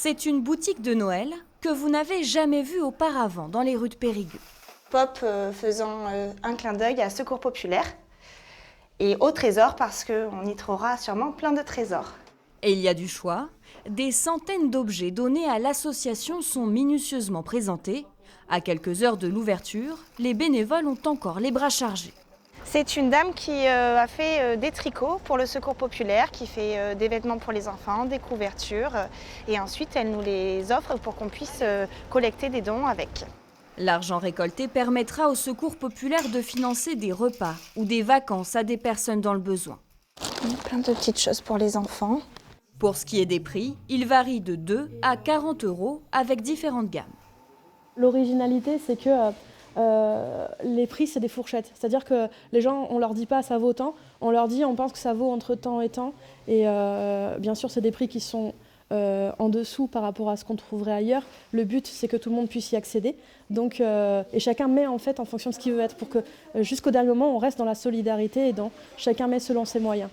C'est une boutique de Noël que vous n'avez jamais vue auparavant dans les rues de Périgueux. Pop faisant un clin d'œil à Secours Populaire et au Trésor parce qu'on y trouvera sûrement plein de trésors. Et il y a du choix. Des centaines d'objets donnés à l'association sont minutieusement présentés. À quelques heures de l'ouverture, les bénévoles ont encore les bras chargés. C'est une dame qui a fait des tricots pour le Secours Populaire, qui fait des vêtements pour les enfants, des couvertures. Et ensuite, elle nous les offre pour qu'on puisse collecter des dons avec. L'argent récolté permettra au Secours Populaire de financer des repas ou des vacances à des personnes dans le besoin. Plein de petites choses pour les enfants. Pour ce qui est des prix, ils varient de 2 à 40 € avec différentes gammes. L'originalité, c'est que les prix, c'est des fourchettes. C'est-à-dire que les gens, on leur dit pas ça vaut tant, on leur dit on pense que ça vaut entre tant et tant. Et bien sûr, c'est des prix qui sont en dessous par rapport à ce qu'on trouverait ailleurs. Le but, c'est que tout le monde puisse y accéder. Donc, et chacun met en fait en fonction de ce qu'il veut être pour que jusqu'au dernier moment, on reste dans la solidarité et dans chacun met selon ses moyens.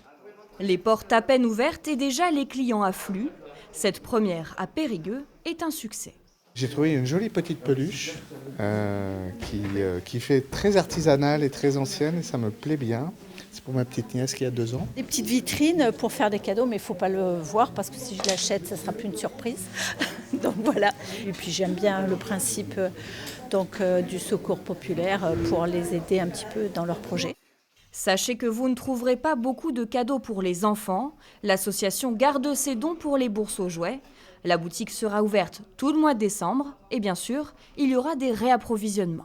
Les portes à peine ouvertes et déjà les clients affluent. Cette première à Périgueux est un succès. J'ai trouvé une jolie petite peluche qui fait très artisanale et très ancienne et ça me plaît bien. C'est pour ma petite nièce qui a 2 ans. Des petites vitrines pour faire des cadeaux, mais il ne faut pas le voir parce que si je l'achète, ça ne sera plus une surprise. Donc voilà. Et puis j'aime bien le principe du Secours Populaire pour les aider un petit peu dans leurs projets. Sachez que vous ne trouverez pas beaucoup de cadeaux pour les enfants. L'association garde ses dons pour les bourses aux jouets. La boutique sera ouverte tout le mois de décembre et bien sûr, il y aura des réapprovisionnements.